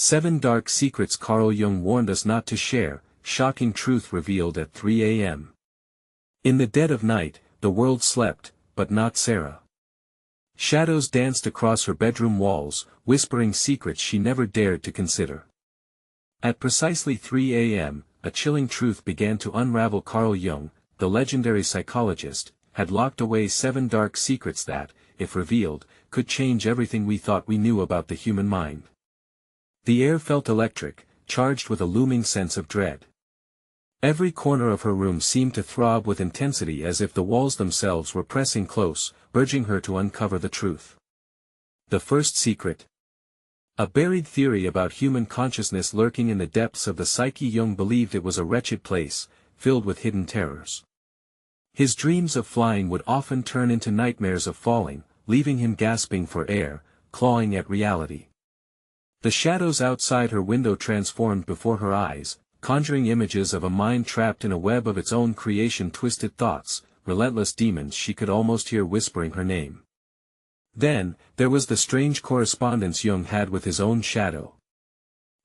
7 Dark Secrets Carl Jung warned us not to share, shocking truth revealed at 3 a.m. In the dead of night, the world slept, but not Sarah. Shadows danced across her bedroom walls, whispering secrets she never dared to consider. At precisely 3 a.m., a chilling truth began to unravel. Carl Jung, the legendary psychologist, had locked away 7 dark secrets that, if revealed, could change everything we thought we knew about the human mind. The air felt electric, charged with a looming sense of dread. Every corner of her room seemed to throb with intensity, as if the walls themselves were pressing close, urging her to uncover the truth. The first secret. A buried theory about human consciousness lurking in the depths of the psyche. Jung believed it was a wretched place, filled with hidden terrors. His dreams of flying would often turn into nightmares of falling, leaving him gasping for air, clawing at reality. The shadows outside her window transformed before her eyes, conjuring images of a mind trapped in a web of its own creation. Twisted thoughts, relentless demons she could almost hear whispering her name. Then, there was the strange correspondence Jung had with his own shadow.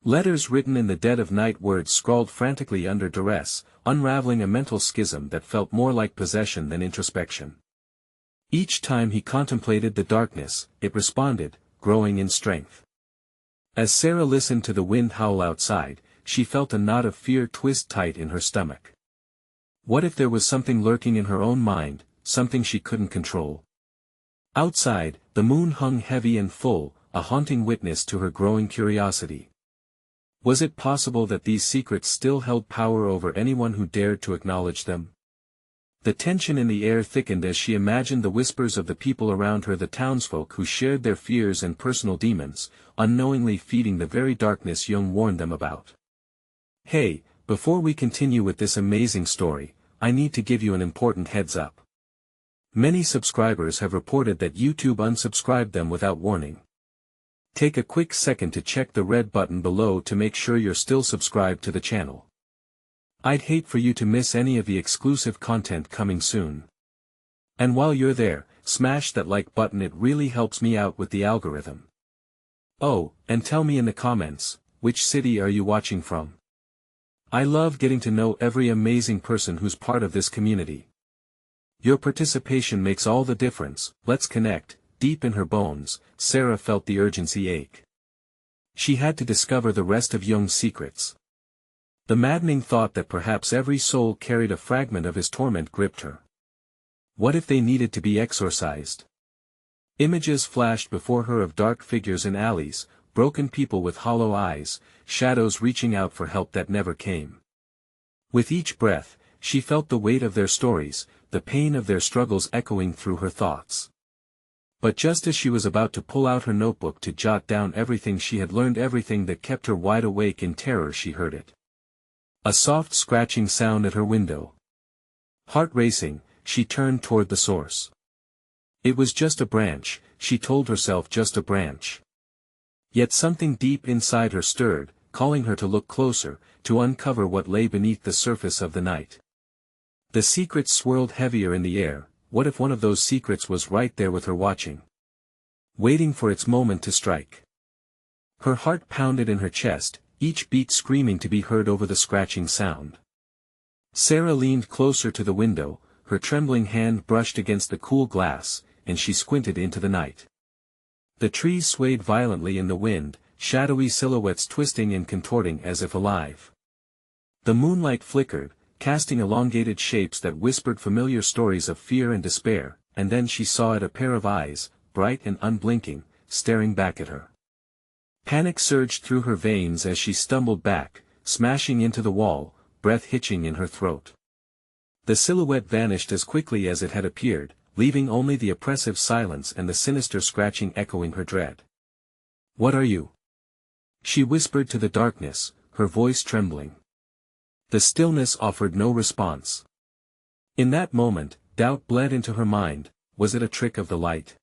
Letters written in the dead of night, words scrawled frantically under duress, unraveling a mental schism that felt more like possession than introspection. Each time he contemplated the darkness, it responded, growing in strength. As Sarah listened to the wind howl outside, she felt a knot of fear twist tight in her stomach. What if there was something lurking in her own mind, something she couldn't control? Outside, the moon hung heavy and full, a haunting witness to her growing curiosity. Was it possible that these secrets still held power over anyone who dared to acknowledge them? The tension in the air thickened as she imagined the whispers of the people around her, the townsfolk who shared their fears and personal demons, unknowingly feeding the very darkness Jung warned them about. Hey, before we continue with this amazing story, I need to give you an important heads up. Many subscribers have reported that YouTube unsubscribed them without warning. Take a quick second to check the red button below to make sure you're still subscribed to the channel. I'd hate for you to miss any of the exclusive content coming soon. And while you're there, smash that like button, it really helps me out with the algorithm. Oh, and tell me in the comments, which city are you watching from? I love getting to know every amazing person who's part of this community. Your participation makes all the difference. Let's connect. Deep in her bones, Sarah felt the urgency ache. She had to discover the rest of Jung's secrets. The maddening thought that perhaps every soul carried a fragment of his torment gripped her. What if they needed to be exorcised? Images flashed before her of dark figures in alleys, broken people with hollow eyes, shadows reaching out for help that never came. With each breath, she felt the weight of their stories, the pain of their struggles echoing through her thoughts. But just as she was about to pull out her notebook to jot down everything she had learned, everything that kept her wide awake in terror, she heard it. A soft scratching sound at her window. Heart racing, she turned toward the source. It was just a branch, she told herself, just a branch. Yet something deep inside her stirred, calling her to look closer, to uncover what lay beneath the surface of the night. The secrets swirled heavier in the air. What if one of those secrets was right there with her, watching? Waiting for its moment to strike. Her heart pounded in her chest, each beat screaming to be heard over the scratching sound. Sarah leaned closer to the window, her trembling hand brushed against the cool glass, and she squinted into the night. The trees swayed violently in the wind, shadowy silhouettes twisting and contorting as if alive. The moonlight flickered, casting elongated shapes that whispered familiar stories of fear and despair, and then she saw it, a pair of eyes, bright and unblinking, staring back at her. Panic surged through her veins as she stumbled back, smashing into the wall, breath hitching in her throat. The silhouette vanished as quickly as it had appeared, leaving only the oppressive silence and the sinister scratching echoing her dread. "What are you?" she whispered to the darkness, her voice trembling. The stillness offered no response. In that moment, doubt bled into her mind. Was it a trick of the light?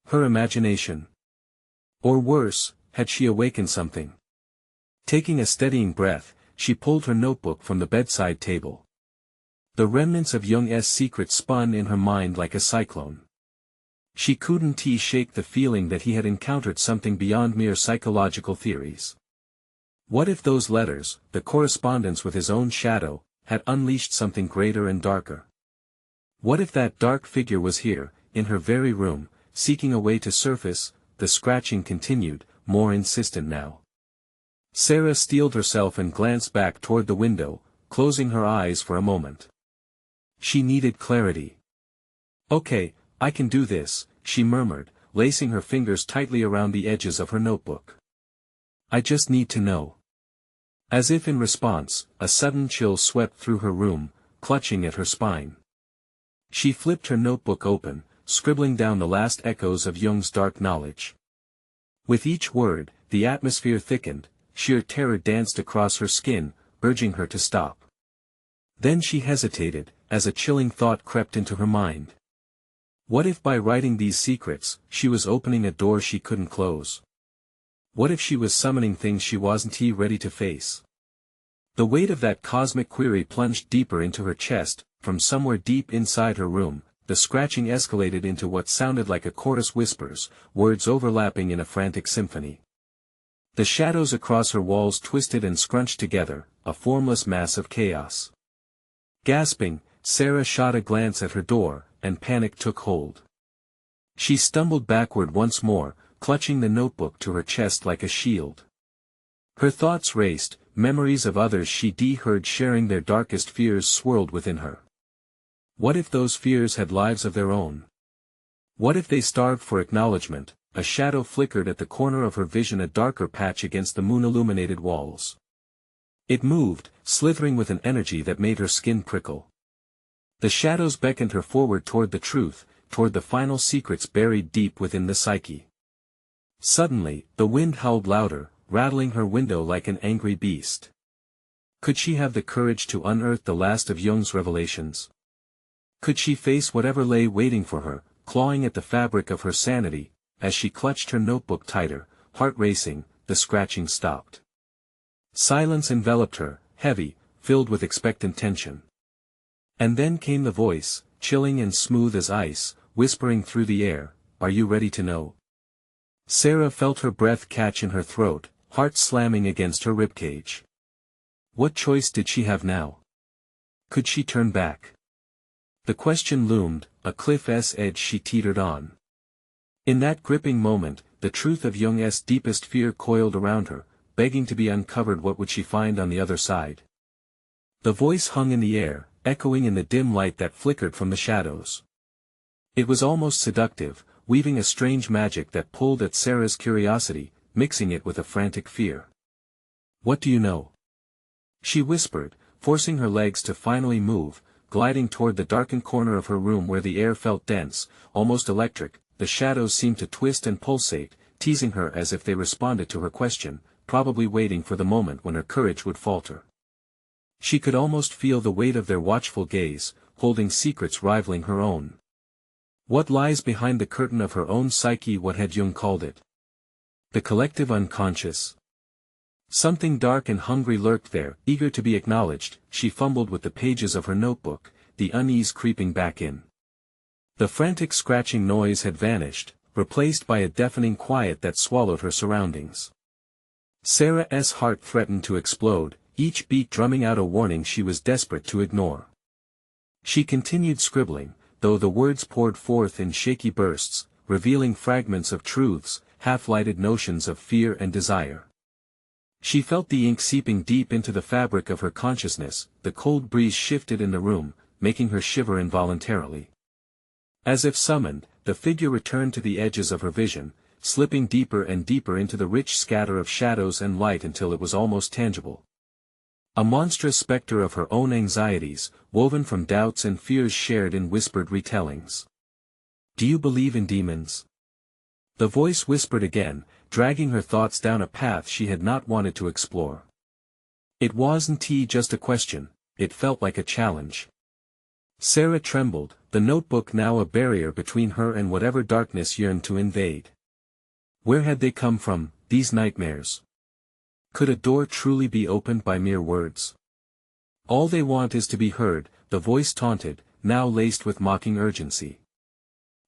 Her imagination? Or worse, had she awakened something? Taking a steadying breath, she pulled her notebook from the bedside table. The remnants of Jung's secrets spun in her mind like a cyclone. She couldn't shake the feeling that he had encountered something beyond mere psychological theories. What if those letters, the correspondence with his own shadow, had unleashed something greater and darker? What if that dark figure was here, in her very room, seeking a way to surface? The scratching continued, more insistent now. Sarah steeled herself and glanced back toward the window, closing her eyes for a moment. She needed clarity. "Okay, I can do this," she murmured, lacing her fingers tightly around the edges of her notebook. "I just need to know." As if in response, a sudden chill swept through her room, clutching at her spine. She flipped her notebook open, scribbling down the last echoes of Jung's dark knowledge. With each word, the atmosphere thickened, sheer terror danced across her skin, urging her to stop. Then she hesitated, as a chilling thought crept into her mind. What if by writing these secrets, she was opening a door she couldn't close? What if she was summoning things she wasn't ready to face? The weight of that cosmic query plunged deeper into her chest. From somewhere deep inside her room, the scratching escalated into what sounded like a chorus whispers, words overlapping in a frantic symphony. The shadows across her walls twisted and scrunched together, a formless mass of chaos. Gasping, Sarah shot a glance at her door, and panic took hold. She stumbled backward once more, clutching the notebook to her chest like a shield. Her thoughts raced, memories of others she'd heard sharing their darkest fears swirled within her. What if those fears had lives of their own? What if they starved for acknowledgement? A shadow flickered at the corner of her vision, a darker patch against the moon-illuminated walls. It moved, slithering with an energy that made her skin prickle. The shadows beckoned her forward toward the truth, toward the final secrets buried deep within the psyche. Suddenly, the wind howled louder, rattling her window like an angry beast. Could she have the courage to unearth the last of Jung's revelations? Could she face whatever lay waiting for her, clawing at the fabric of her sanity? As she clutched her notebook tighter, heart racing, the scratching stopped. Silence enveloped her, heavy, filled with expectant tension. And then came the voice, chilling and smooth as ice, whispering through the air, "Are you ready to know?" Sarah felt her breath catch in her throat, heart slamming against her ribcage. What choice did she have now? Could she turn back? The question loomed, a cliff's edge she teetered on. In that gripping moment, the truth of Jung's deepest fear coiled around her, begging to be uncovered. What would she find on the other side? The voice hung in the air, echoing in the dim light that flickered from the shadows. It was almost seductive, weaving a strange magic that pulled at Sarah's curiosity, mixing it with a frantic fear. "What do you know?" she whispered, forcing her legs to finally move, gliding toward the darkened corner of her room where the air felt dense, almost electric. The shadows seemed to twist and pulsate, teasing her as if they responded to her question, probably waiting for the moment when her courage would falter. She could almost feel the weight of their watchful gaze, holding secrets rivaling her own. What lies behind the curtain of her own psyche? What had Jung called it? The collective unconscious. Something dark and hungry lurked there, eager to be acknowledged. She fumbled with the pages of her notebook, the unease creeping back in. The frantic scratching noise had vanished, replaced by a deafening quiet that swallowed her surroundings. Sarah's heart threatened to explode, each beat drumming out a warning she was desperate to ignore. She continued scribbling, though the words poured forth in shaky bursts, revealing fragments of truths, half-lighted notions of fear and desire. She felt the ink seeping deep into the fabric of her consciousness. The cold breeze shifted in the room, making her shiver involuntarily. As if summoned, the figure returned to the edges of her vision, slipping deeper and deeper into the rich scatter of shadows and light until it was almost tangible. A monstrous specter of her own anxieties, woven from doubts and fears shared in whispered retellings. "Do you believe in demons?" The voice whispered again, dragging her thoughts down a path she had not wanted to explore. It wasn't just a question, it felt like a challenge. Sarah trembled, the notebook now a barrier between her and whatever darkness yearned to invade. Where had they come from, these nightmares? Could a door truly be opened by mere words? "All they want is to be heard," the voice taunted, now laced with mocking urgency.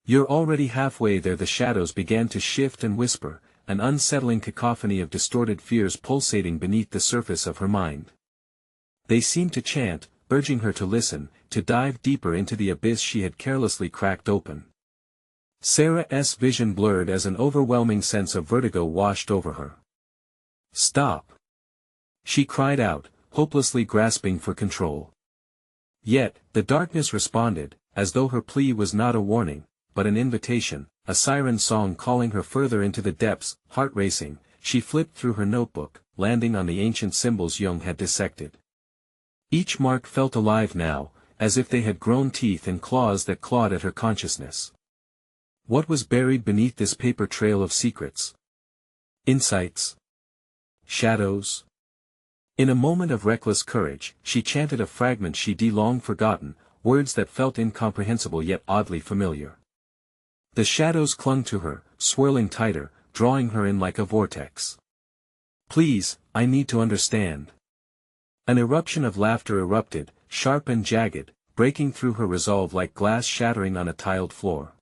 "You're already halfway there." The shadows began to shift and whisper, an unsettling cacophony of distorted fears pulsating beneath the surface of her mind. They seemed to chant, urging her to listen, to dive deeper into the abyss she had carelessly cracked open. Sarah's vision blurred as an overwhelming sense of vertigo washed over her. "Stop!" she cried out, hopelessly grasping for control. Yet, the darkness responded, as though her plea was not a warning, but an invitation, a siren song calling her further into the depths. Heart racing, she flipped through her notebook, landing on the ancient symbols Jung had dissected. Each mark felt alive now, as if they had grown teeth and claws that clawed at her consciousness. What was buried beneath this paper trail of secrets? Insights? Shadows? In a moment of reckless courage, she chanted a fragment she'd long forgotten, words that felt incomprehensible yet oddly familiar. The shadows clung to her, swirling tighter, drawing her in like a vortex. "Please, I need to understand." An eruption of laughter erupted, sharp and jagged, breaking through her resolve like glass shattering on a tiled floor.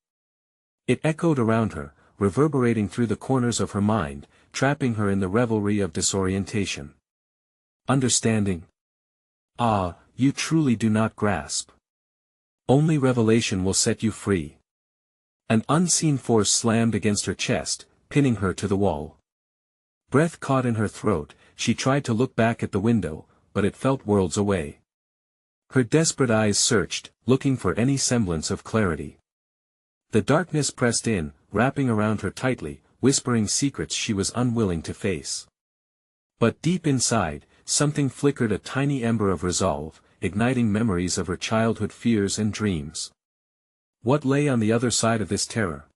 It echoed around her, reverberating through the corners of her mind, trapping her in the revelry of disorientation. Understanding? Ah, you truly do not grasp. Only revelation will set you free. An unseen force slammed against her chest, pinning her to the wall. Breath caught in her throat, she tried to look back at the window, but it felt worlds away. Her desperate eyes searched, looking for any semblance of clarity. The darkness pressed in, wrapping around her tightly, whispering secrets she was unwilling to face. But deep inside, something flickered, a tiny ember of resolve, igniting memories of her childhood fears and dreams. What lay on the other side of this terror?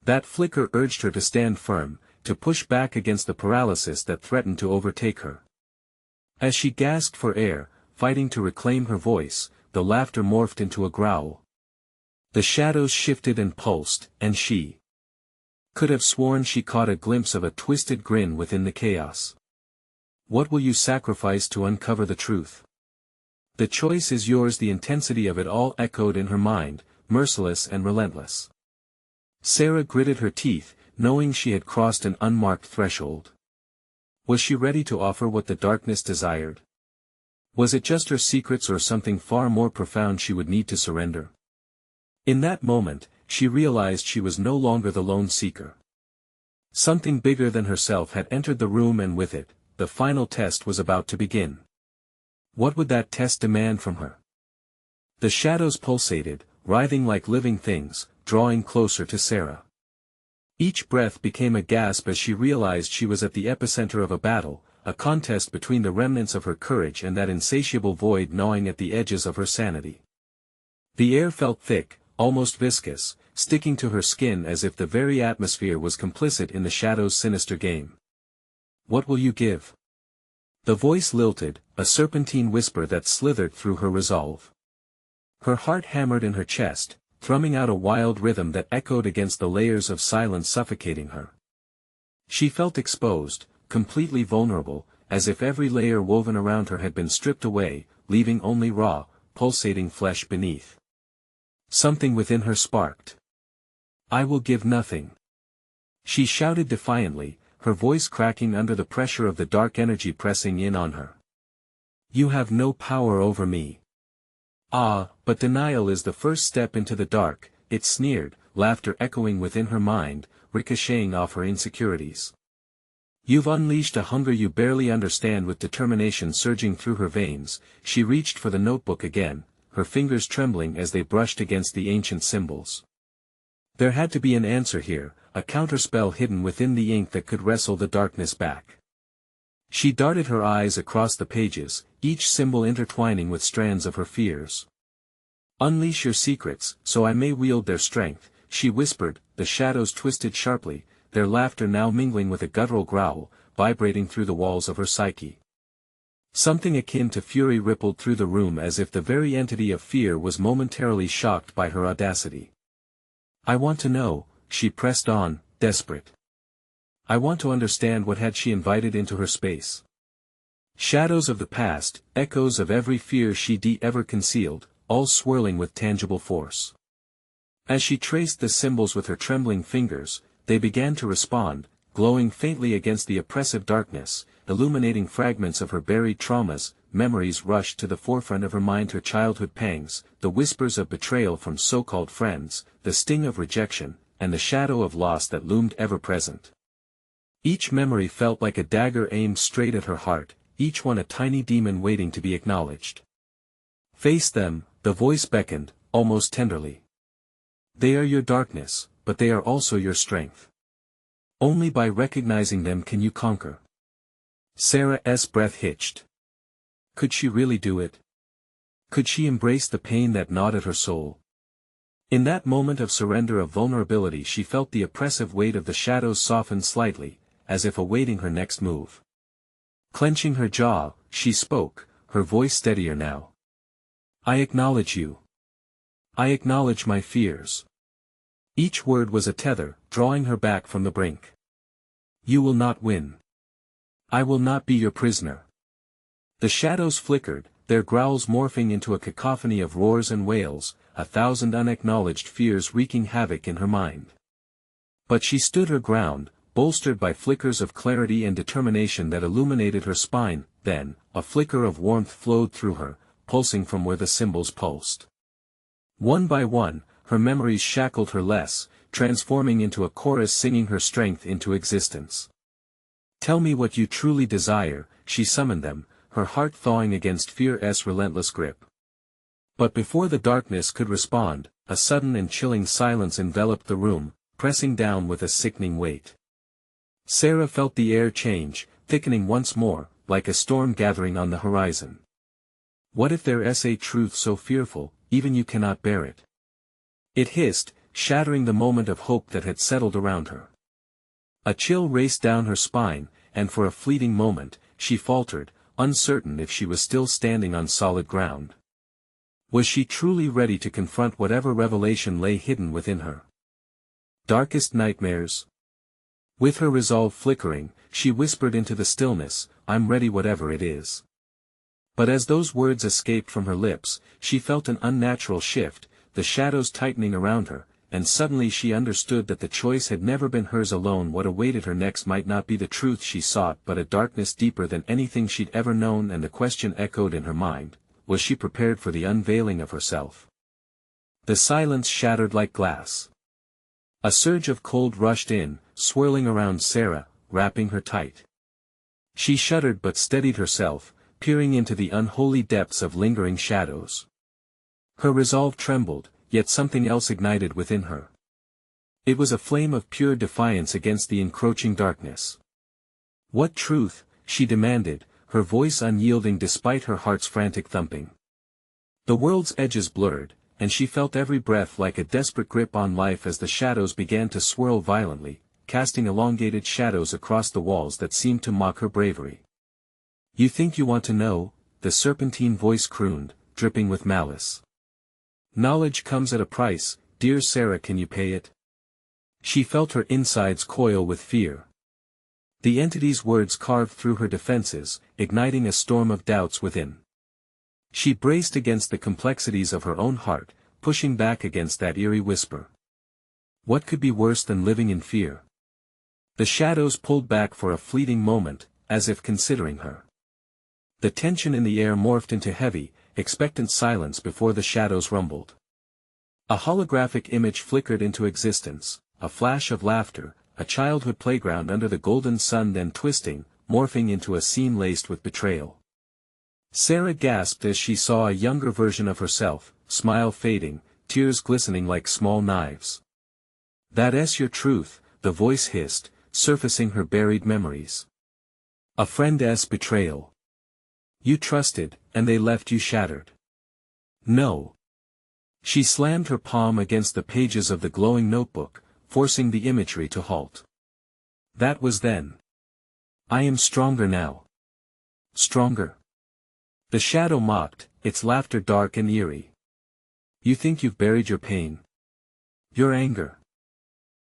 That flicker urged her to stand firm, to push back against the paralysis that threatened to overtake her. As she gasped for air, fighting to reclaim her voice, the laughter morphed into a growl. The shadows shifted and pulsed, and she could have sworn she caught a glimpse of a twisted grin within the chaos. "What will you sacrifice to uncover the truth? The choice is yours." The intensity of it all echoed in her mind, merciless and relentless. Sarah gritted her teeth, knowing she had crossed an unmarked threshold. Was she ready to offer what the darkness desired? Was it just her secrets or something far more profound she would need to surrender? In that moment, she realized she was no longer the lone seeker. Something bigger than herself had entered the room, and with it, the final test was about to begin. What would that test demand from her? The shadows pulsated, writhing like living things, drawing closer to Sarah. Each breath became a gasp as she realized she was at the epicenter of a battle, a contest between the remnants of her courage and that insatiable void gnawing at the edges of her sanity. The air felt thick, almost viscous, sticking to her skin as if the very atmosphere was complicit in the shadow's sinister game. "What will you give?" The voice lilted, a serpentine whisper that slithered through her resolve. Her heart hammered in her chest, thrumming out a wild rhythm that echoed against the layers of silence suffocating her. She felt exposed, completely vulnerable, as if every layer woven around her had been stripped away, leaving only raw, pulsating flesh beneath. Something within her sparked. "I will give nothing," she shouted defiantly, her voice cracking under the pressure of the dark energy pressing in on her. "You have no power over me." "Ah, but denial is the first step into the dark," it sneered, laughter echoing within her mind, ricocheting off her insecurities. "You've unleashed a hunger you barely understand." With determination surging through her veins, she reached for the notebook again, her fingers trembling as they brushed against the ancient symbols. There had to be an answer here, a counterspell hidden within the ink that could wrestle the darkness back. She darted her eyes across the pages, each symbol intertwining with strands of her fears. "Unleash your secrets, so I may wield their strength," she whispered. The shadows twisted sharply, their laughter now mingling with a guttural growl, vibrating through the walls of her psyche. Something akin to fury rippled through the room as if the very entity of fear was momentarily shocked by her audacity. "I want to know," she pressed on, desperate. "I want to understand what had she invited into her space." Shadows of the past, echoes of every fear she'd ever concealed, all swirling with tangible force. As she traced the symbols with her trembling fingers, they began to respond, glowing faintly against the oppressive darkness, illuminating fragments of her buried traumas. Memories rushed to the forefront of her mind, her childhood pangs, the whispers of betrayal from so-called friends, the sting of rejection, and the shadow of loss that loomed ever present. Each memory felt like a dagger aimed straight at her heart, each one a tiny demon waiting to be acknowledged. Face them, the voice beckoned, almost tenderly. They are your darkness, but they are also your strength. Only by recognizing them can you conquer. Sarah's breath hitched. Could she really do it? Could she embrace the pain that gnawed at her soul? In that moment of surrender, of vulnerability, she felt the oppressive weight of the shadows soften slightly, as if awaiting her next move. Clenching her jaw, she spoke, her voice steadier now. I acknowledge you. I acknowledge my fears. Each word was a tether, drawing her back from the brink. You will not win. I will not be your prisoner. The shadows flickered, their growls morphing into a cacophony of roars and wails, 1,000 unacknowledged fears wreaking havoc in her mind. But she stood her ground, bolstered by flickers of clarity and determination that illuminated her spine. Then, a flicker of warmth flowed through her, pulsing from where the symbols pulsed. One by one, her memories shackled her less, transforming into a chorus singing her strength into existence. Tell me what you truly desire, she summoned them, her heart thawing against fear's relentless grip. But before the darkness could respond, a sudden and chilling silence enveloped the room, pressing down with a sickening weight. Sarah felt the air change, thickening once more, like a storm gathering on the horizon. What if there is a truth so fearful, even you cannot bear it? It hissed, shattering the moment of hope that had settled around her. A chill raced down her spine, and for a fleeting moment, she faltered, uncertain if she was still standing on solid ground. Was she truly ready to confront whatever revelation lay hidden within her? Darkest nightmares? With her resolve flickering, she whispered into the stillness, I'm ready whatever it is. But as those words escaped from her lips, she felt an unnatural shift, the shadows tightening around her, and suddenly she understood that the choice had never been hers alone. What awaited her next might not be the truth she sought, but a darkness deeper than anything she'd ever known, and the question echoed in her mind, was she prepared for the unveiling of herself? The silence shattered like glass. A surge of cold rushed in, swirling around Sarah, wrapping her tight. She shuddered but steadied herself, peering into the unholy depths of lingering shadows. Her resolve trembled, yet something else ignited within her. It was a flame of pure defiance against the encroaching darkness. What truth, she demanded, her voice unyielding despite her heart's frantic thumping. The world's edges blurred, and she felt every breath like a desperate grip on life as the shadows began to swirl violently, casting elongated shadows across the walls that seemed to mock her bravery. You think you want to know? The serpentine voice crooned, dripping with malice. Knowledge comes at a price, dear Sarah, can you pay it? She felt her insides coil with fear. The entity's words carved through her defenses, igniting a storm of doubts within. She braced against the complexities of her own heart, pushing back against that eerie whisper. What could be worse than living in fear? The shadows pulled back for a fleeting moment, as if considering her. The tension in the air morphed into heavy, expectant silence before the shadows rumbled. A holographic image flickered into existence, a flash of laughter, a childhood playground under the golden sun, then twisting, morphing into a scene laced with betrayal. Sarah gasped as she saw a younger version of herself, smile fading, tears glistening like small knives. That's your truth, the voice hissed, surfacing her buried memories. A friend's betrayal. You trusted, and they left you shattered. No. She slammed her palm against the pages of the glowing notebook, forcing the imagery to halt. That was then. I am stronger now. Stronger. The shadow mocked, its laughter dark and eerie. You think you've buried your pain? Your anger?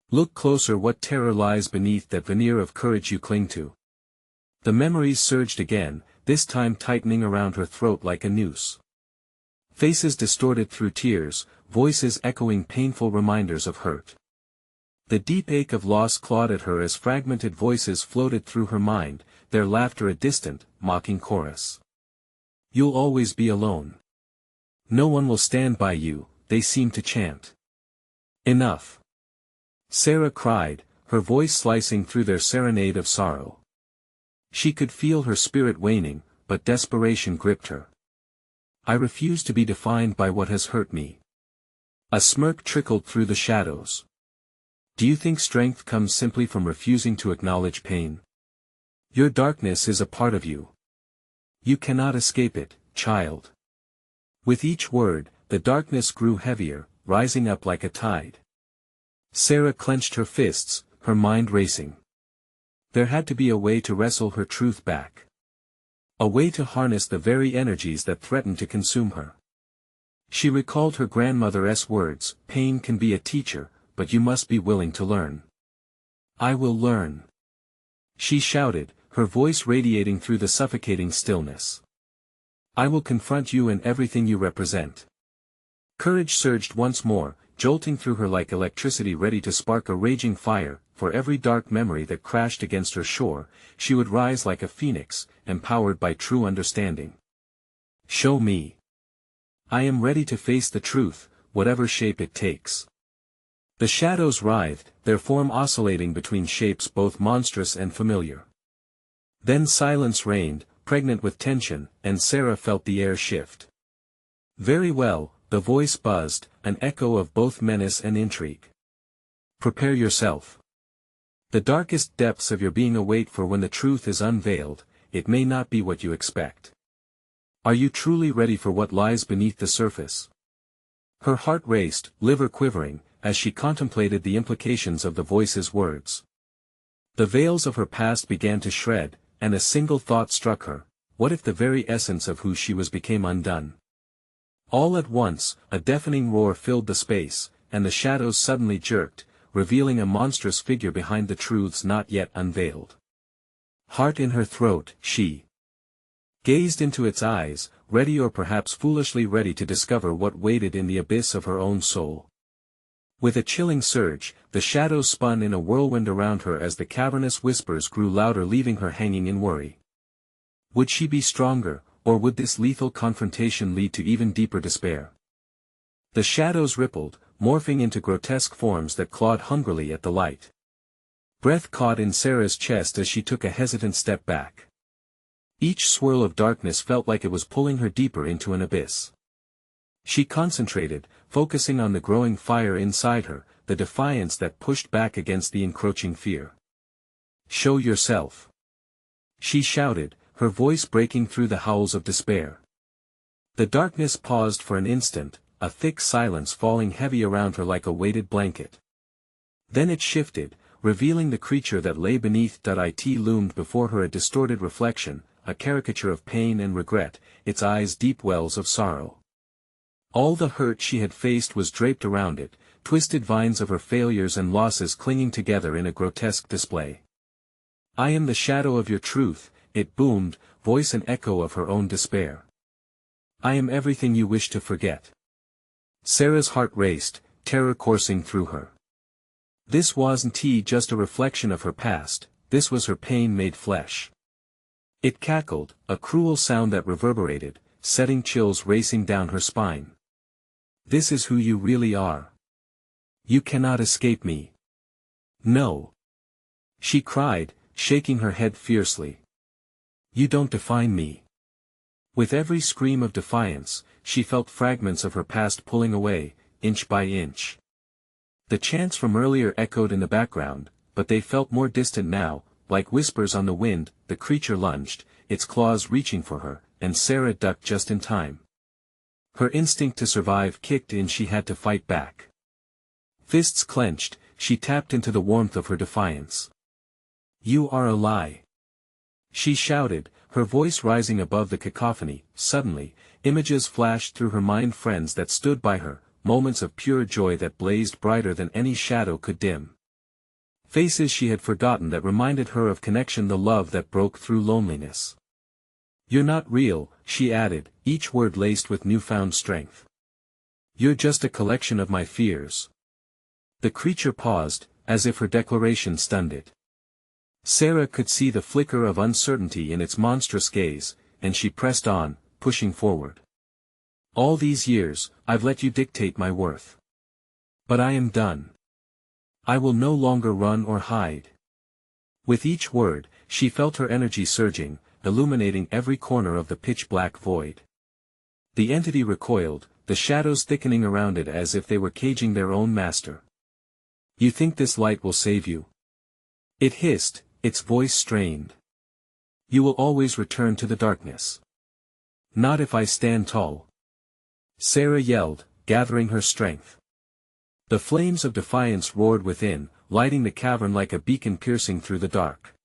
Look closer, what terror lies beneath that veneer of courage you cling to. The memories surged again, this time tightening around her throat like a noose. Faces distorted through tears, voices echoing painful reminders of hurt. The deep ache of loss clawed at her as fragmented voices floated through her mind, their laughter a distant, mocking chorus. You'll always be alone. No one will stand by you, they seem to chant. Enough. Sarah cried, her voice slicing through their serenade of sorrow. She could feel her spirit waning, but desperation gripped her. I refuse to be defined by what has hurt me. A smirk trickled through the shadows. Do you think strength comes simply from refusing to acknowledge pain? Your darkness is a part of you. You cannot escape it, child. With each word, the darkness grew heavier, rising up like a tide. Sarah clenched her fists, her mind racing. There had to be a way to wrestle her truth back. A way to harness the very energies that threatened to consume her. She recalled her grandmother's words, pain can be a teacher, but you must be willing to learn. I will learn. She shouted, her voice radiating through the suffocating stillness. I will confront you and everything you represent. Courage surged once more, jolting through her like electricity ready to spark a raging fire. For every dark memory that crashed against her shore, she would rise like a phoenix, empowered by true understanding. Show me. I am ready to face the truth, whatever shape it takes. The shadows writhed, their form oscillating between shapes both monstrous and familiar. Then silence reigned, pregnant with tension, and Sarah felt the air shift. Very well, the voice buzzed, an echo of both menace and intrigue. Prepare yourself. The darkest depths of your being await for when the truth is unveiled, it may not be what you expect. Are you truly ready for what lies beneath the surface? Her heart raced, liver quivering, as she contemplated the implications of the voice's words. The veils of her past began to shred, and a single thought struck her: what if the very essence of who she was became undone? All at once, a deafening roar filled the space, and the shadows suddenly jerked, revealing a monstrous figure behind the truths not yet unveiled. Heart in her throat, she gazed into its eyes, ready or perhaps foolishly ready to discover what waited in the abyss of her own soul. With a chilling surge, the shadows spun in a whirlwind around her as the cavernous whispers grew louder, leaving her hanging in worry. Would she be stronger, or would this lethal confrontation lead to even deeper despair? The shadows rippled, morphing into grotesque forms that clawed hungrily at the light. Breath caught in Sarah's chest as she took a hesitant step back. Each swirl of darkness felt like it was pulling her deeper into an abyss. She concentrated, focusing on the growing fire inside her, the defiance that pushed back against the encroaching fear. Show yourself. She shouted, her voice breaking through the howls of despair. The darkness paused for an instant, a thick silence falling heavy around her like a weighted blanket. Then it shifted, revealing the creature that lay beneath. It loomed before her, a distorted reflection, a caricature of pain and regret, its eyes deep wells of sorrow. All the hurt she had faced was draped around it, twisted vines of her failures and losses clinging together in a grotesque display. I am the shadow of your truth, it boomed, voice an echo of her own despair. I am everything you wish to forget. Sarah's heart raced, terror coursing through her. This wasn't just a reflection of her past, this was her pain made flesh. It cackled, a cruel sound that reverberated, setting chills racing down her spine. This is who you really are. You cannot escape me. No. She cried, shaking her head fiercely. You don't define me. With every scream of defiance, she felt fragments of her past pulling away, inch by inch. The chants from earlier echoed in the background, but they felt more distant now, like whispers on the wind. The creature lunged, its claws reaching for her, and Sarah ducked just in time. Her instinct to survive kicked in, she had to fight back. Fists clenched, she tapped into the warmth of her defiance. You are a lie. She shouted, her voice rising above the cacophony. Suddenly, images flashed through her mind, friends that stood by her, moments of pure joy that blazed brighter than any shadow could dim. Faces she had forgotten that reminded her of connection, the love that broke through loneliness. You're not real, she added, each word laced with newfound strength. You're just a collection of my fears. The creature paused, as if her declaration stunned it. Sarah could see the flicker of uncertainty in its monstrous gaze, and she pressed on, pushing forward. All these years, I've let you dictate my worth. But I am done. I will no longer run or hide. With each word, she felt her energy surging, illuminating every corner of the pitch-black void. The entity recoiled, the shadows thickening around it as if they were caging their own master. You think this light will save you? It hissed, its voice strained. You will always return to the darkness. Not if I stand tall. Sarah yelled, gathering her strength. The flames of defiance roared within, lighting the cavern like a beacon piercing through the dark.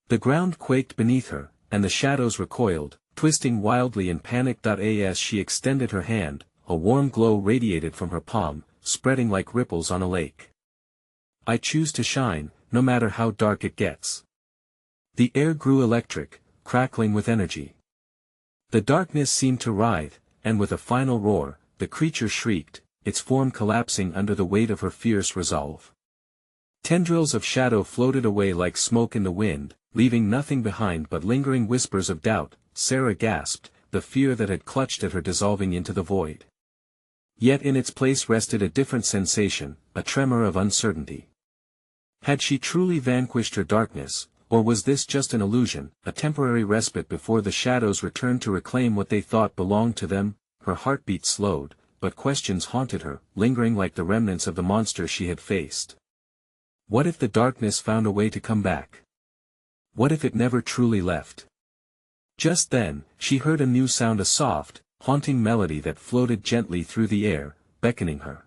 The ground quaked beneath her, and the shadows recoiled, twisting wildly in panic. As she extended her hand, a warm glow radiated from her palm, spreading like ripples on a lake. I choose to shine, no matter how dark it gets. The air grew electric, crackling with energy. The darkness seemed to writhe, and with a final roar, the creature shrieked, its form collapsing under the weight of her fierce resolve. Tendrils of shadow floated away like smoke in the wind, leaving nothing behind but lingering whispers of doubt. Sarah gasped, the fear that had clutched at her dissolving into the void. Yet in its place rested a different sensation, a tremor of uncertainty. Had she truly vanquished her darkness, or was this just an illusion, a temporary respite before the shadows returned to reclaim what they thought belonged to them? Her heartbeat slowed, but questions haunted her, lingering like the remnants of the monster she had faced. What if the darkness found a way to come back? What if it never truly left? Just then, she heard a new sound, a soft, haunting melody that floated gently through the air, beckoning her.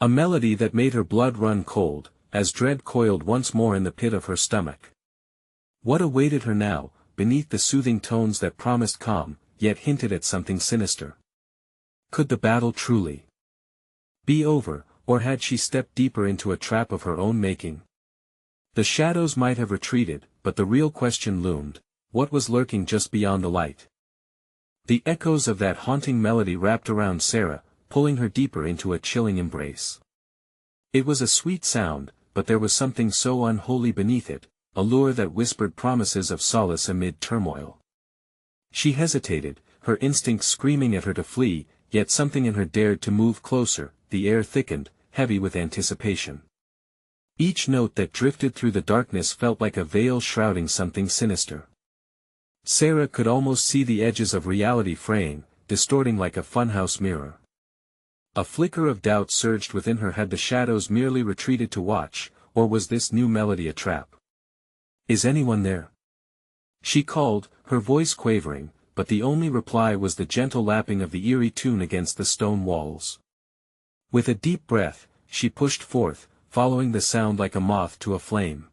A melody that made her blood run cold, as dread coiled once more in the pit of her stomach. What awaited her now, beneath the soothing tones that promised calm, yet hinted at something sinister? Could the battle truly be over, or had she stepped deeper into a trap of her own making? The shadows might have retreated, but the real question loomed. What was lurking just beyond the light? The echoes of that haunting melody wrapped around Sarah, pulling her deeper into a chilling embrace. It was a sweet sound, but there was something so unholy beneath it, a lure that whispered promises of solace amid turmoil. She hesitated, her instincts screaming at her to flee, yet something in her dared to move closer. The air thickened, heavy with anticipation. Each note that drifted through the darkness felt like a veil shrouding something sinister. Sarah could almost see the edges of reality fraying, distorting like a funhouse mirror. A flicker of doubt surged within her. Had the shadows merely retreated to watch, or was this new melody a trap? Is anyone there? She called, her voice quavering, but the only reply was the gentle lapping of the eerie tune against the stone walls. With a deep breath, she pushed forth, following the sound like a moth to a flame.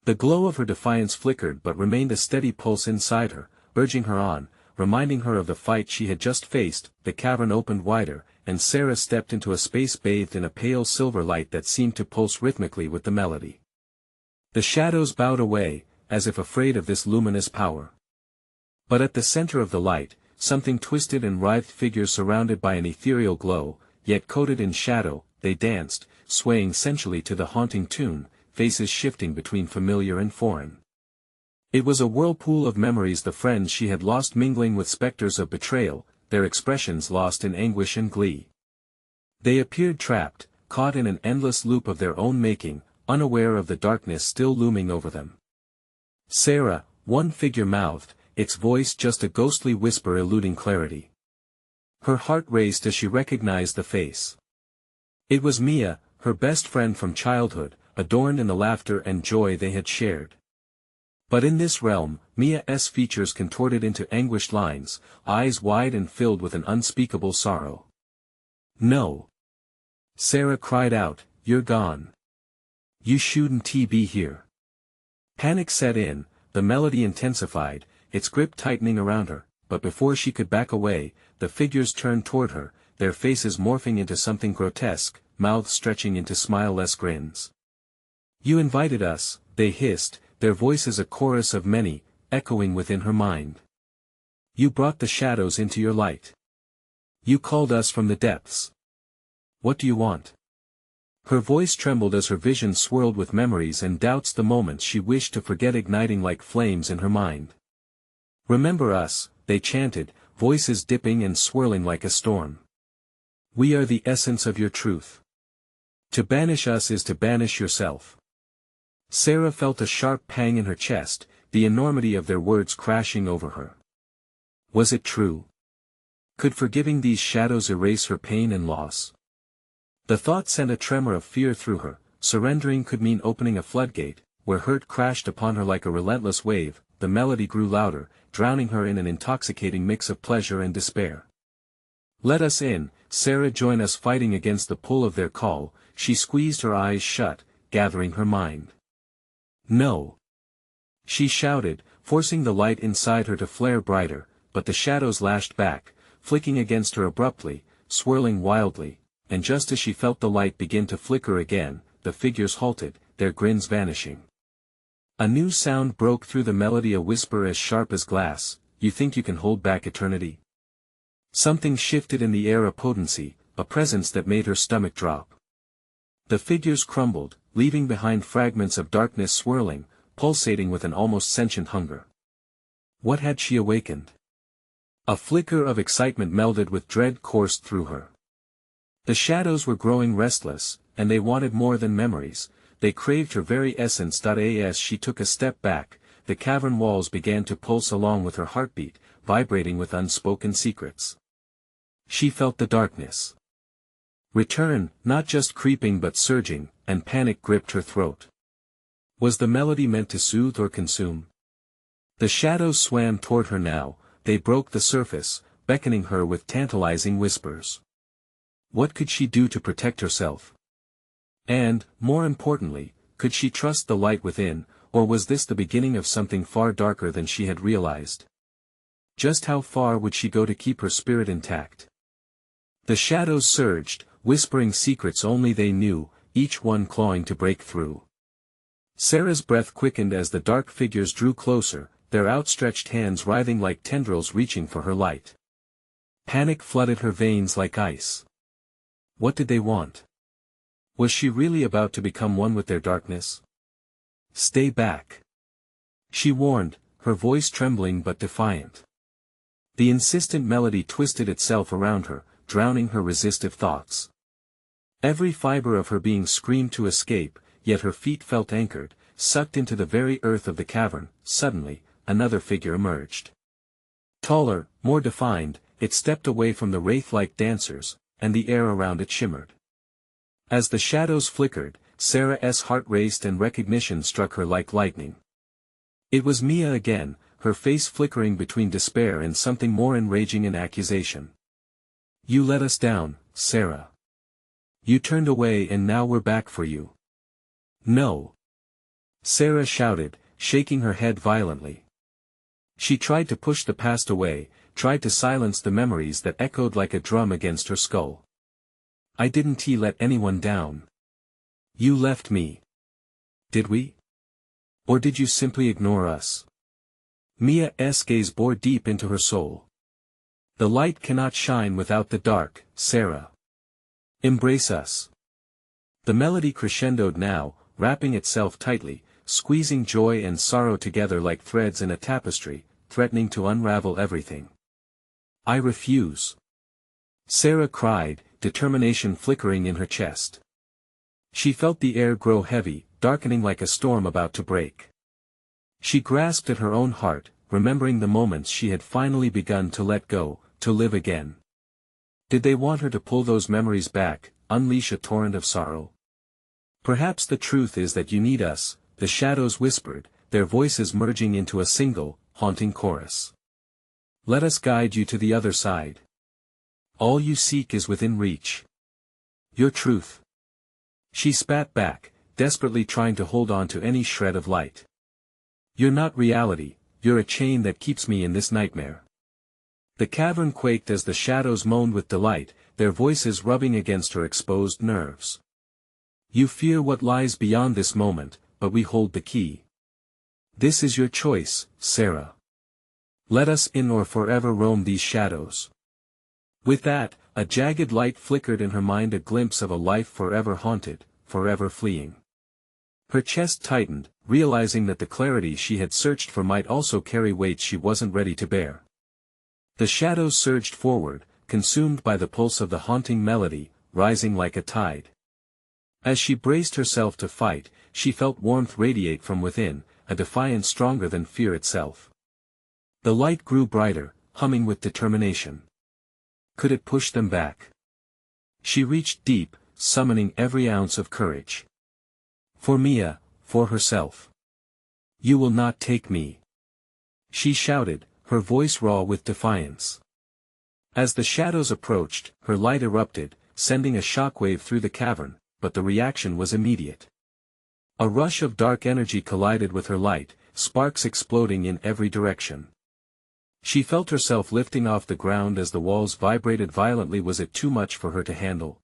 The glow of her defiance flickered but remained a steady pulse inside her, urging her on, reminding her of the fight she had just faced. The cavern opened wider, and Sarah stepped into a space bathed in a pale silver light that seemed to pulse rhythmically with the melody. The shadows bowed away, as if afraid of this luminous power. But at the center of the light, something twisted and writhed. Figures surrounded by an ethereal glow, yet coated in shadow, they danced, swaying sensually to the haunting tune, faces shifting between familiar and foreign. It was a whirlpool of memories, the friends she had lost mingling with specters of betrayal, their expressions lost in anguish and glee. They appeared trapped, caught in an endless loop of their own making, unaware of the darkness still looming over them. Sarah, one figure mouthed, its voice just a ghostly whisper eluding clarity. Her heart raced as she recognized the face. It was Mia, her best friend from childhood, adorned in the laughter and joy they had shared. But in this realm, Mia's features contorted into anguished lines, eyes wide and filled with an unspeakable sorrow. No! Sarah cried out, you're gone. You shouldn't be here. Panic set in, the melody intensified, its grip tightening around her, but before she could back away, the figures turned toward her, their faces morphing into something grotesque, mouths stretching into smileless grins. You invited us, they hissed, their voices a chorus of many, echoing within her mind. You brought the shadows into your light. You called us from the depths. What do you want? Her voice trembled as her vision swirled with memories and doubts, the moments she wished to forget igniting like flames in her mind. "Remember us," they chanted, voices dipping and swirling like a storm. "We are the essence of your truth. To banish us is to banish yourself." Sarah felt a sharp pang in her chest, the enormity of their words crashing over her. Was it true? Could forgiving these shadows erase her pain and loss? The thought sent a tremor of fear through her. Surrendering could mean opening a floodgate, where hurt crashed upon her like a relentless wave. The melody grew louder, drowning her in an intoxicating mix of pleasure and despair. "Let us in, Sarah, join us fighting against the pull of their call." She squeezed her eyes shut, gathering her mind. "No!" she shouted, forcing the light inside her to flare brighter, but the shadows lashed back, flicking against her abruptly, swirling wildly, and just as she felt the light begin to flicker again, the figures halted, their grins vanishing. A new sound broke through the melody, a whisper as sharp as glass. "You think you can hold back eternity?" Something shifted in the air, a potency, a presence that made her stomach drop. The figures crumbled, leaving behind fragments of darkness swirling, pulsating with an almost sentient hunger. What had she awakened? A flicker of excitement melded with dread coursed through her. The shadows were growing restless, and they wanted more than memories. They craved her very essence. As she took a step back, the cavern walls began to pulse along with her heartbeat, vibrating with unspoken secrets. She felt the darkness return, not just creeping but surging, and panic gripped her throat. Was the melody meant to soothe or consume? The shadows swam toward her now. They broke the surface, beckoning her with tantalizing whispers. What could she do to protect herself? And, more importantly, could she trust the light within, or was this the beginning of something far darker than she had realized? Just how far would she go to keep her spirit intact? The shadows surged, whispering secrets only they knew, each one clawing to break through. Sarah's breath quickened as the dark figures drew closer, their outstretched hands writhing like tendrils reaching for her light. Panic flooded her veins like ice. What did they want? Was she really about to become one with their darkness? "Stay back," she warned, her voice trembling but defiant. The insistent melody twisted itself around her, drowning her resistive thoughts. Every fiber of her being screamed to escape, yet her feet felt anchored, sucked into the very earth of the cavern. Suddenly, another figure emerged. Taller, more defined, it stepped away from the wraith-like dancers, and the air around it shimmered. As the shadows flickered, Sarah's heart raced and recognition struck her like lightning. It was Mia again, her face flickering between despair and something more enraging, in accusation. "You let us down, Sarah. You turned away and now we're back for you." "No!" Sarah shouted, shaking her head violently. She tried to push the past away, tried to silence the memories that echoed like a drum against her skull. "I didn't let anyone down. You left me. Did we? Or did you simply ignore us?" Mia's gaze bored deep into her soul. "The light cannot shine without the dark, Sarah. Embrace us." The melody crescendoed now, wrapping itself tightly, squeezing joy and sorrow together like threads in a tapestry, threatening to unravel everything. "I refuse," Sarah cried, determination flickering in her chest. She felt the air grow heavy, darkening like a storm about to break. She grasped at her own heart, remembering the moments she had finally begun to let go, to live again. Did they want her to pull those memories back, unleash a torrent of sorrow? "Perhaps the truth is that you need us," the shadows whispered, their voices merging into a single, haunting chorus. "Let us guide you to the other side. All you seek is within reach. Your truth." She spat back, desperately trying to hold on to any shred of light. "You're not reality, you're a chain that keeps me in this nightmare." The cavern quaked as the shadows moaned with delight, their voices rubbing against her exposed nerves. "You fear what lies beyond this moment, but we hold the key. This is your choice, Sarah. Let us in or forever roam these shadows." With that, a jagged light flickered in her mind, a glimpse of a life forever haunted, forever fleeing. Her chest tightened, realizing that the clarity she had searched for might also carry weights she wasn't ready to bear. The shadows surged forward, consumed by the pulse of the haunting melody, rising like a tide. As she braced herself to fight, she felt warmth radiate from within, a defiance stronger than fear itself. The light grew brighter, humming with determination. Could it push them back? She reached deep, summoning every ounce of courage. For Mia, for herself. You will not take me. She shouted, her voice raw with defiance. As the shadows approached, her light erupted, sending a shockwave through the cavern, but the reaction was immediate. A rush of dark energy collided with her light, sparks exploding in every direction. She felt herself lifting off the ground as the walls vibrated violently. Was it too much for her to handle?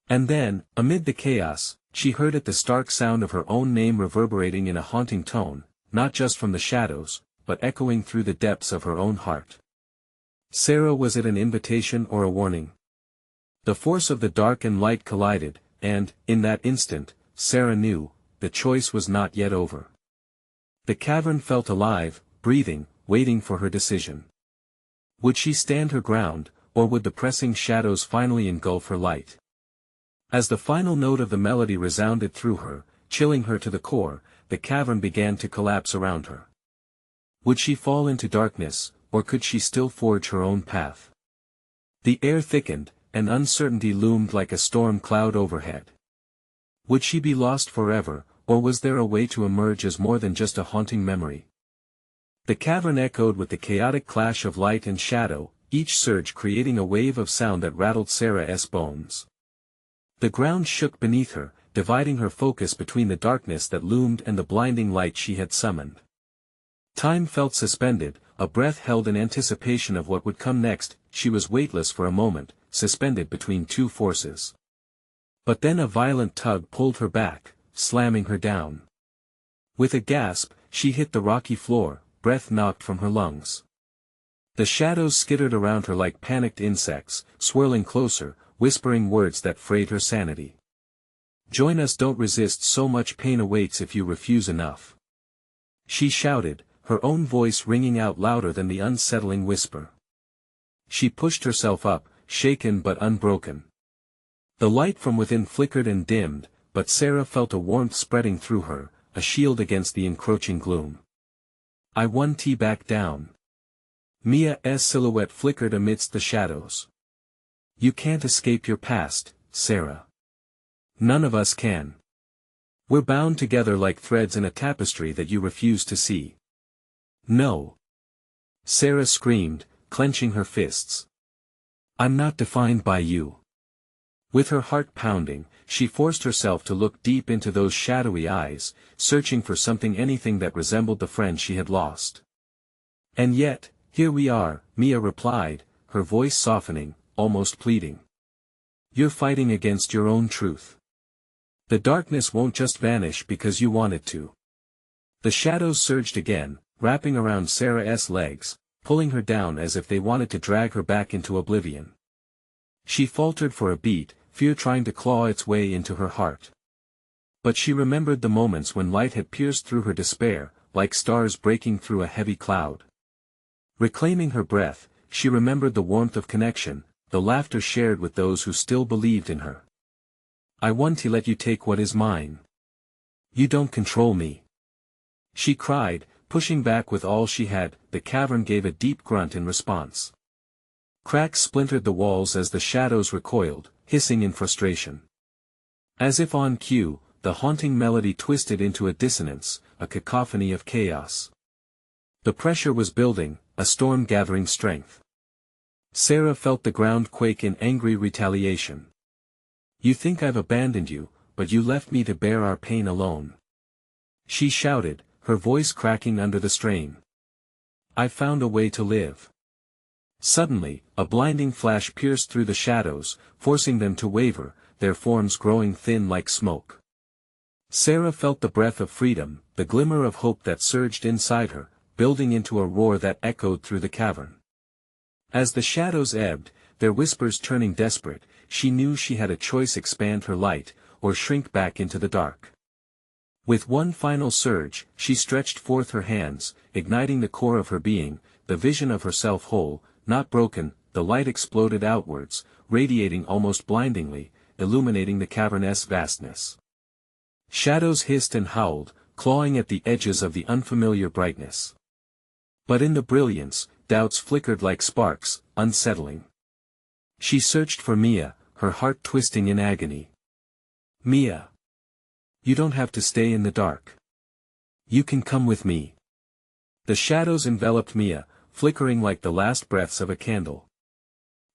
And then, amid the chaos, she heard it, the stark sound of her own name reverberating in a haunting tone, not just from the shadows, but echoing through the depths of her own heart. Sarah, was it an invitation or a warning? The force of the dark and light collided, and, in that instant, Sarah knew, the choice was not yet over. The cavern felt alive, breathing, waiting for her decision. Would she stand her ground, or would the pressing shadows finally engulf her light? As the final note of the melody resounded through her, chilling her to the core, the cavern began to collapse around her. Would she fall into darkness, or could she still forge her own path? The air thickened, and uncertainty loomed like a storm cloud overhead. Would she be lost forever, or was there a way to emerge as more than just a haunting memory? The cavern echoed with the chaotic clash of light and shadow, each surge creating a wave of sound that rattled Sarah's bones. The ground shook beneath her, dividing her focus between the darkness that loomed and the blinding light she had summoned. Time felt suspended, a breath held in anticipation of what would come next. She was weightless for a moment, suspended between two forces. But then a violent tug pulled her back, slamming her down. With a gasp, she hit the rocky floor, breath knocked from her lungs. The shadows skittered around her like panicked insects, swirling closer, whispering words that frayed her sanity. Join us, don't resist, so much pain awaits if you refuse enough. She shouted, her own voice ringing out louder than the unsettling whisper. She pushed herself up, shaken but unbroken. The light from within flickered and dimmed, but Sarah felt a warmth spreading through her, a shield against the encroaching gloom. I won. Back down. Mia's silhouette flickered amidst the shadows. You can't escape your past, Sarah. None of us can. We're bound together like threads in a tapestry that you refuse to see. No. Sarah screamed, clenching her fists. I'm not defined by you. With her heart pounding, she forced herself to look deep into those shadowy eyes, searching for something, anything that resembled the friend she had lost. And yet, here we are, Mia replied, her voice softening, almost pleading. You're fighting against your own truth. The darkness won't just vanish because you want it to. The shadows surged again, wrapping around Sarah's legs, pulling her down as if they wanted to drag her back into oblivion. She faltered for a beat, fear trying to claw its way into her heart. But she remembered the moments when light had pierced through her despair, like stars breaking through a heavy cloud. Reclaiming her breath, she remembered the warmth of connection, the laughter shared with those who still believed in her. I want to let you take what is mine. You don't control me. She cried, pushing back with all she had. The cavern gave a deep grunt in response. Cracks splintered the walls as the shadows recoiled, hissing in frustration. As if on cue, the haunting melody twisted into a dissonance, a cacophony of chaos. The pressure was building, a storm gathering strength. Sarah felt the ground quake in angry retaliation. You think I've abandoned you, but you left me to bear our pain alone. She shouted, her voice cracking under the strain. I found a way to live. Suddenly, a blinding flash pierced through the shadows, forcing them to waver, their forms growing thin like smoke. Sarah felt the breath of freedom, the glimmer of hope that surged inside her, building into a roar that echoed through the cavern. As the shadows ebbed, their whispers turning desperate, she knew she had a choice: expand her light, or shrink back into the dark. With one final surge, she stretched forth her hands, igniting the core of her being, the vision of herself whole, not broken. The light exploded outwards, radiating almost blindingly, illuminating the cavernous vastness. Shadows hissed and howled, clawing at the edges of the unfamiliar brightness. But in the brilliance, doubts flickered like sparks, unsettling. She searched for Mia, her heart twisting in agony. Mia. You don't have to stay in the dark. You can come with me. The shadows enveloped Mia, flickering like the last breaths of a candle.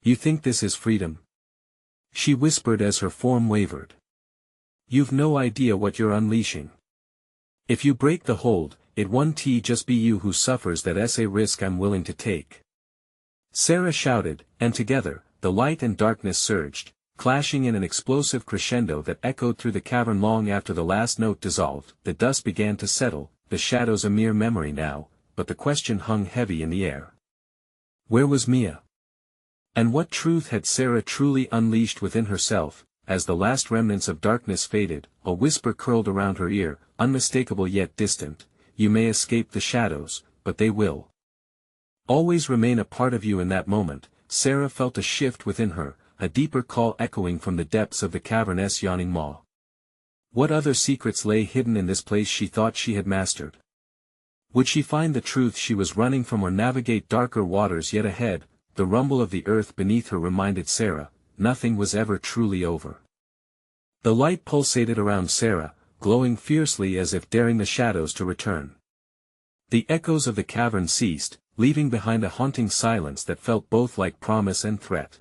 You think this is freedom? She whispered as her form wavered. You've no idea what you're unleashing. If you break the hold, it won't just be you who suffers. That's a risk I'm willing to take. Sarah shouted, and together, the light and darkness surged, clashing in an explosive crescendo that echoed through the cavern long after the last note dissolved. The dust began to settle, the shadows a mere memory now, but the question hung heavy in the air. Where was Mia? And what truth had Sarah truly unleashed within herself? As the last remnants of darkness faded, a whisper curled around her ear, unmistakable yet distant. You may escape the shadows, but they will always remain a part of you. In that moment, Sarah felt a shift within her, a deeper call echoing from the depths of the cavernous yawning maw. What other secrets lay hidden in this place she thought she had mastered? Would she find the truth she was running from or navigate darker waters yet ahead? The rumble of the earth beneath her reminded Sarah, nothing was ever truly over. The light pulsated around Sarah, glowing fiercely as if daring the shadows to return. The echoes of the cavern ceased, leaving behind a haunting silence that felt both like promise and threat.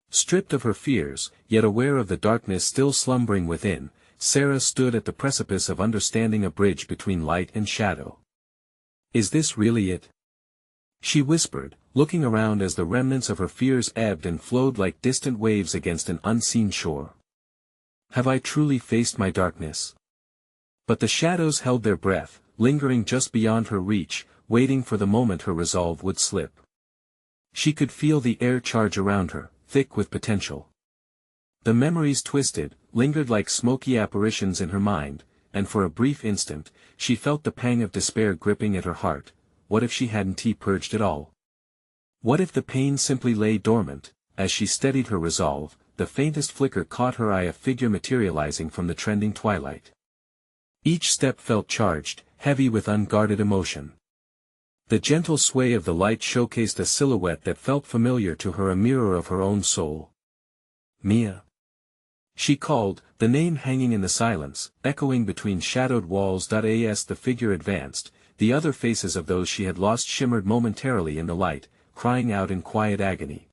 Stripped of her fears, yet aware of the darkness still slumbering within, Sarah stood at the precipice of understanding, a bridge between light and shadow. Is this really it? She whispered, looking around as the remnants of her fears ebbed and flowed like distant waves against an unseen shore. Have I truly faced my darkness? But the shadows held their breath, lingering just beyond her reach, waiting for the moment her resolve would slip. She could feel the air charge around her, thick with potential. The memories twisted, lingered like smoky apparitions in her mind, and for a brief instant, she felt the pang of despair gripping at her heart. What if she hadn't purged it all? What if the pain simply lay dormant? As she steadied her resolve, the faintest flicker caught her eye, a figure materializing from the trending twilight. Each step felt charged, heavy with unguarded emotion. The gentle sway of the light showcased a silhouette that felt familiar to her, a mirror of her own soul. Mia. She called, the name hanging in the silence, echoing between shadowed walls. As the figure advanced, the other faces of those she had lost shimmered momentarily in the light, crying out in quiet agony.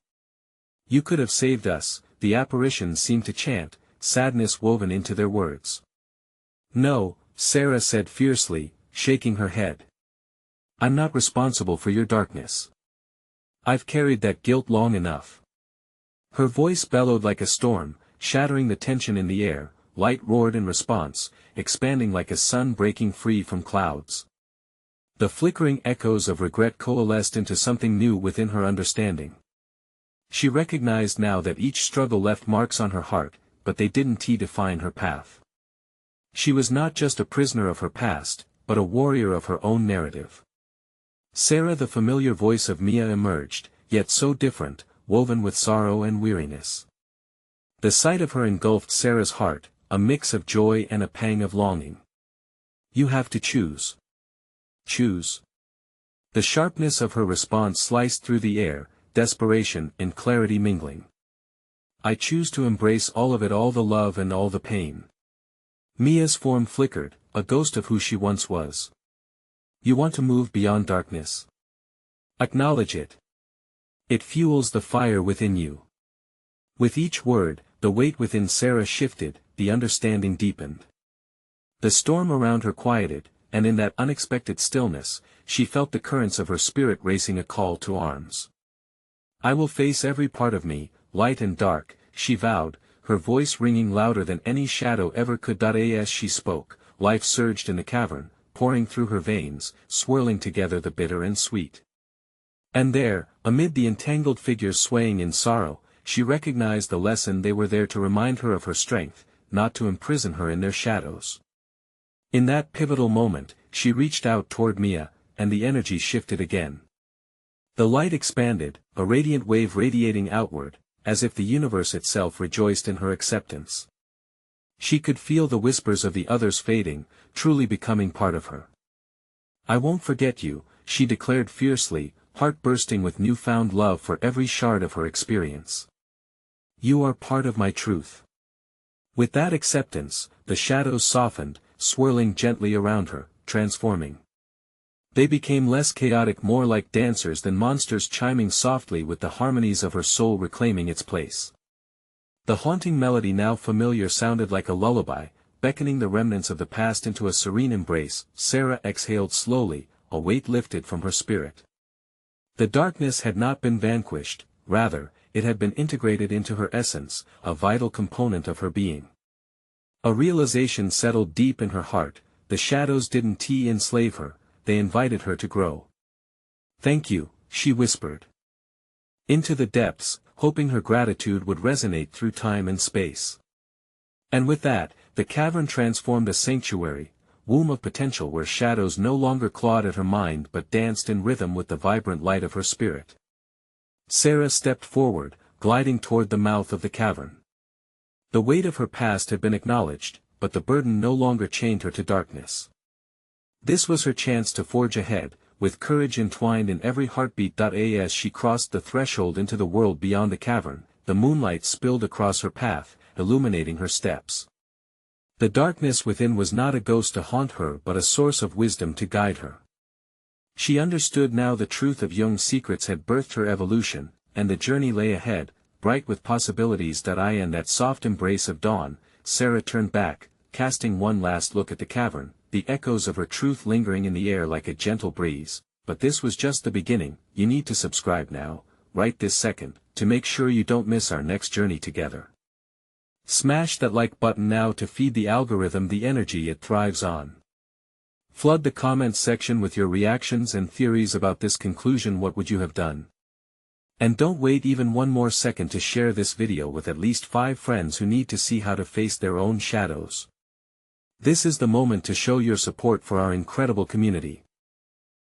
You could have saved us, the apparitions seemed to chant, sadness woven into their words. No, Sarah said fiercely, shaking her head. I'm not responsible for your darkness. I've carried that guilt long enough. Her voice bellowed like a storm, shattering the tension in the air. Light roared in response, expanding like a sun breaking free from clouds. The flickering echoes of regret coalesced into something new within her understanding. She recognized now that each struggle left marks on her heart, but they didn't define her path. She was not just a prisoner of her past, but a warrior of her own narrative. Sarah, the familiar voice of Mia emerged, yet so different, woven with sorrow and weariness. The sight of her engulfed Sarah's heart, a mix of joy and a pang of longing. You have to choose. Choose. The sharpness of her response sliced through the air, desperation and clarity mingling. I choose to embrace all of it, all the love and all the pain. Mia's form flickered, a ghost of who she once was. You want to move beyond darkness? Acknowledge it. It fuels the fire within you. With each word, the weight within Sarah shifted, the understanding deepened. The storm around her quieted, and in that unexpected stillness, she felt the currents of her spirit racing, a call to arms. I will face every part of me, light and dark, she vowed, her voice ringing louder than any shadow ever could. As she spoke, life surged in the cavern, pouring through her veins, swirling together the bitter and sweet. And there, amid the entangled figures swaying in sorrow, she recognized the lesson. They were there to remind her of her strength, not to imprison her in their shadows. In that pivotal moment, she reached out toward Mia, and the energy shifted again. The light expanded, a radiant wave radiating outward, as if the universe itself rejoiced in her acceptance. She could feel the whispers of the others fading, truly becoming part of her. "I won't forget you," she declared fiercely, heart bursting with newfound love for every shard of her experience. "You are part of my truth." With that acceptance, the shadows softened, swirling gently around her, transforming. They became less chaotic, more like dancers than monsters, chiming softly with the harmonies of her soul, reclaiming its place. The haunting melody, now familiar, sounded like a lullaby, beckoning the remnants of the past into a serene embrace. Sarah exhaled slowly, a weight lifted from her spirit. The darkness had not been vanquished, rather, it had been integrated into her essence, a vital component of her being. A realization settled deep in her heart: the shadows didn't enslave her, they invited her to grow. "Thank you," she whispered into the depths, hoping her gratitude would resonate through time and space. And with that, the cavern transformed a sanctuary, womb of potential where shadows no longer clawed at her mind but danced in rhythm with the vibrant light of her spirit. Sarah stepped forward, gliding toward the mouth of the cavern. The weight of her past had been acknowledged, but the burden no longer chained her to darkness. This was her chance to forge ahead, with courage entwined in every heartbeat. As she crossed the threshold into the world beyond the cavern, the moonlight spilled across her path, illuminating her steps. The darkness within was not a ghost to haunt her but a source of wisdom to guide her. She understood now the truth of Jung's secrets had birthed her evolution, and the journey lay ahead, bright with possibilities. In that soft embrace of dawn, Sarah turned back, casting one last look at the cavern, the echoes of her truth lingering in the air like a gentle breeze. But this was just the beginning. You need to subscribe now, right this second, to make sure you don't miss our next journey together. Smash that like button now to feed the algorithm the energy it thrives on. Flood the comments section with your reactions and theories about this conclusion. What would you have done? And don't wait even one more second to share this video with at least 5 friends who need to see how to face their own shadows. This is the moment to show your support for our incredible community.